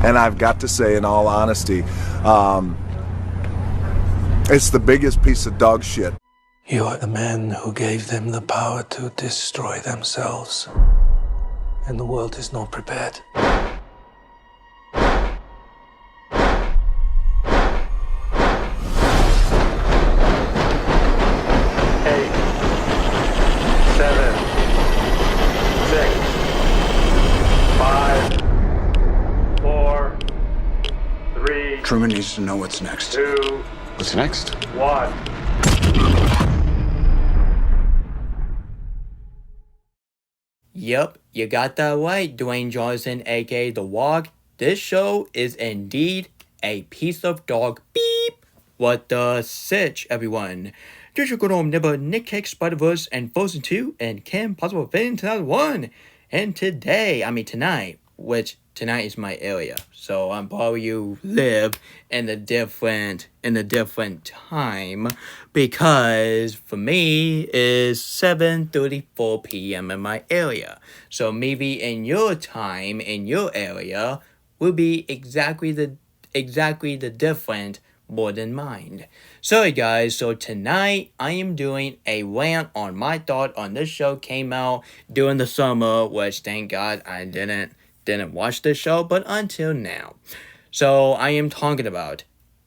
And I've got to say, in all honesty, it's the biggest piece of dog shit. You are the man who gave them the power to destroy themselves. And the world is not prepared. 4, 3, Truman needs to know what's next. 2, What's next? 1. Yep, you got that right, Dwayne Johnson, aka The Rock. This show is indeed a piece of dog beep. What the sitch, everyone? This is good old neighbor Nick Cake Spider-Verse and Frozen 2 and Kim Possible Fitting 2001. And tonight, which tonight is my area, so I'm probably you live in a different time, because for me is 7:34 p.m. in my area. So maybe in your time in your area will be exactly the different more than mine. Sorry guys, so tonight I am doing a rant on my thought on this show. Came out during the summer, which thank God I didn't watch this show, but until now. So I am talking about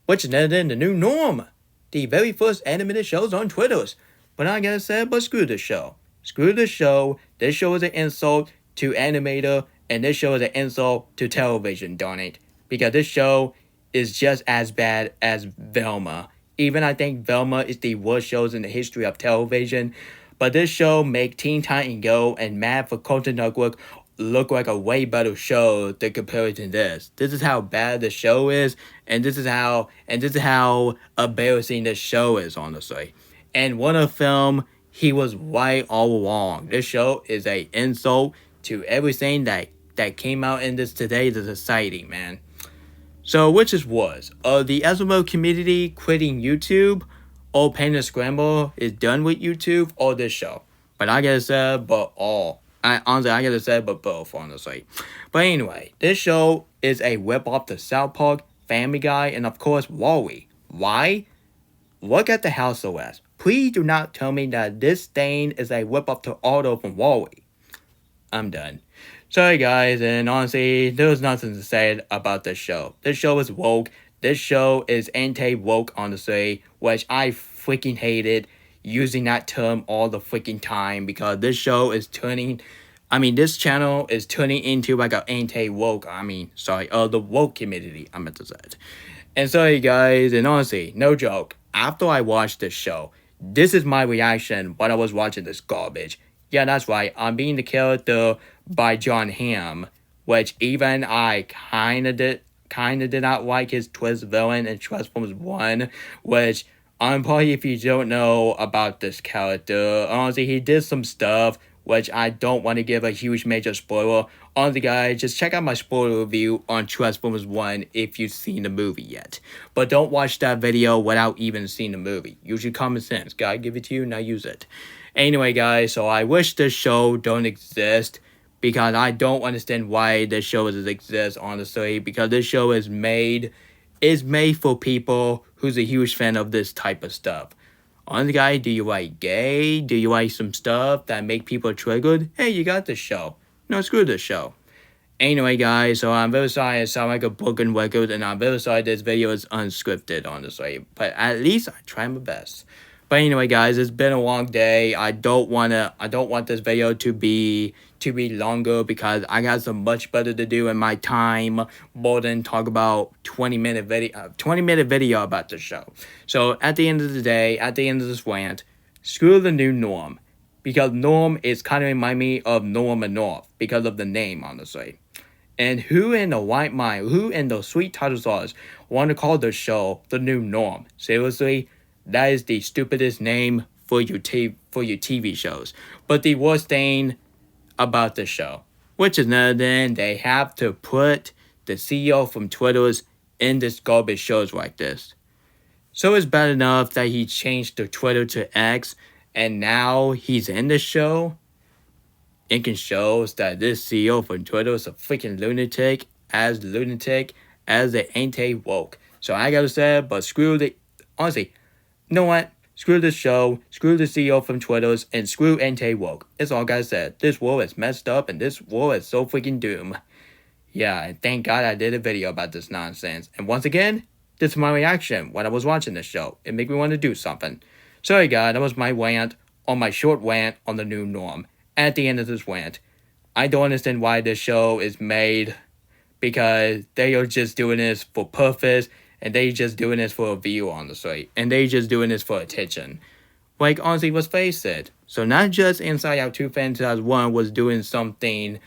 which is the new norm. The very first animated shows on Twitters. But I gotta say, but screw this show. Screw this show. This show is an insult to animator, and this show is an insult to television, darn it. Because this show is just as bad as Velma. Even I think Velma is the worst shows in the history of television. But this show make Teen Titan Go and Mad for Cartoon Network look like a way better show than compared to this. This is how bad the show is, and this is how embarrassing this show is, honestly. And Warner Film, he was right all along. This show is a insult to everything that came out in today's society, man. So which is worse? The Eskimo community quitting YouTube, or Pain and Scramble is done with YouTube, or this show? But I gotta say, but all. I gotta say, but both, honestly. But anyway, this show is a rip-off to South Park, Family Guy, and of course, Wall-E. Why? Look at the house arrest. Please do not tell me that this stain is a rip-off to Otto from Wall-E. I'm done. Sorry guys, and honestly, there's nothing to say about this show. This show is woke. This show is anti-woke, honestly, which I freaking hated using that term all the freaking time, because this show is this channel is turning into like an anti-woke, the woke community, I meant to say it. And sorry guys, and honestly, no joke, after I watched this show, this is my reaction when I was watching this garbage. Yeah, that's right, I'm being the character by John Hamm, which even I kinda did not like his twist villain in Transformers 1, which probably if you don't know about this character, honestly, he did some stuff which I don't want to give a huge major spoiler. Honestly, guys, just check out my spoiler review on Transformers 1 if you've seen the movie yet. But don't watch that video without even seeing the movie. Use your common sense. God give it to you, now use it. Anyway, guys, so I wish this show don't exist, because I don't understand why this show does exist, honestly, because this show is made for people who's a huge fan of this type of stuff. Honestly, guys, do you like gay? Do you like some stuff that make people triggered? Hey, you got this show. No, screw this show. Anyway, guys, so I'm very sorry I sound like a broken record, and I'm very sorry this video is unscripted, honestly. But at least I try my best. But anyway, guys, it's been a long day. I don't want this video to be longer, because I got some much better to do in my time more than talk about 20-minute video about the show. So at the end of the day, at the end of this rant, screw the new norm, because norm is kind of remind me of Norm and North because of the name, honestly. And who in the right mind, who in the sweet title stars want to call this show the new norm? Seriously? That is the stupidest name for your TV shows. But the worst thing about the show, which is none than they have to put the CEO from Twitter's in this garbage shows like this. So it's bad enough that he changed the Twitter to X, and now he's in the show. It can show that this CEO from Twitter is a freaking lunatic. as lunatic as they ain't a woke. So I gotta say, but honestly, you know what? Screw this show, screw the CEO from Twitter's, and screw Entei woke. That's all I gotta say. This world is messed up, and this world is so freaking doomed. Yeah, and thank God I did a video about this nonsense. And once again, this is my reaction when I was watching this show. It made me want to do something. Sorry guys, that was my rant on my short rant on the new norm. At the end of this rant, I don't understand why this show is made, because they are just doing this for purpose, and they just doing this for a view, honestly. And they just doing this for attention. Like, honestly, let's face it. So not just Inside Out 2 Fan 2001 was doing something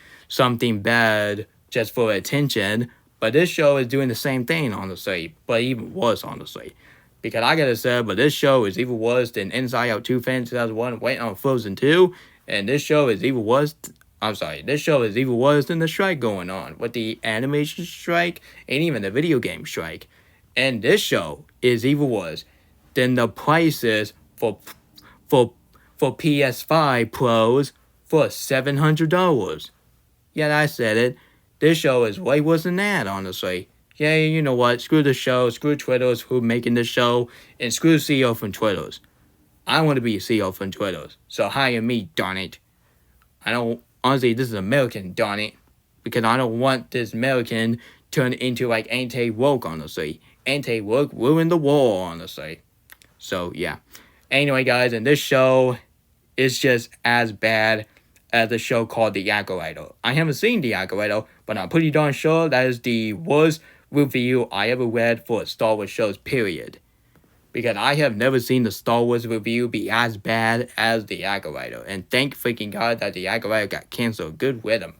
bad just for attention, but this show is doing the same thing, honestly. But even worse, honestly. Because I gotta say, but this show is even worse than Inside Out 2 Fan 2001 waiting on Frozen 2. And this show is even worse. This show is even worse than the strike going on with the animation strike and even the video game strike. And this show is even worse than the prices for PS5 Pros for $700. Yeah, I said it. This show is way worse than that, honestly. Yeah, you know what? Screw the show, screw Twitter's who making the show, and screw the CEO from Twitter's. I want to be a CEO from Twitter's, so hire me, darn it. Honestly, this is American, darn it. Because I don't want this American turned into like anti-woke, honestly. Anti-woke ruined the war, honestly. So, yeah. Anyway, guys, and this show is just as bad as the show called The Acolyte. I haven't seen The Acolyte, but I'm pretty darn sure that is the worst review I ever read for a Star Wars shows, period. Because I have never seen the Star Wars review be as bad as The Acolyte. And thank freaking God that The Acolyte got canceled. Good with him.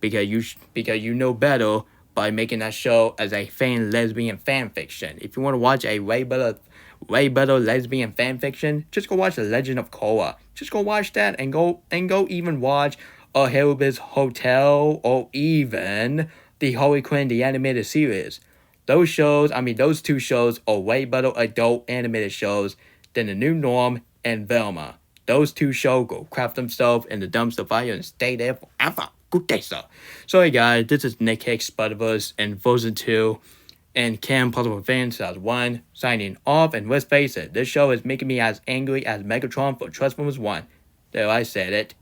Because you know better by making that show as a lesbian fan fiction. If you want to watch a way better lesbian fan fiction, just go watch The Legend of Korra. Just go watch that and go even watch A Harib's Hotel or even the Harley Quinn the animated series. Those two shows are way better adult animated shows than The New Norm and Velma. Those two shows go crap themselves in the dumpster fire and stay there forever. Good day, sir. Sorry guys, this is Nick Hicks, Spider-Verse, and Frozen 2, and Cam Puzzle Fan 2001, signing off, and let's face it, this show is making me as angry as Megatron for Transformers 1. There, I said it.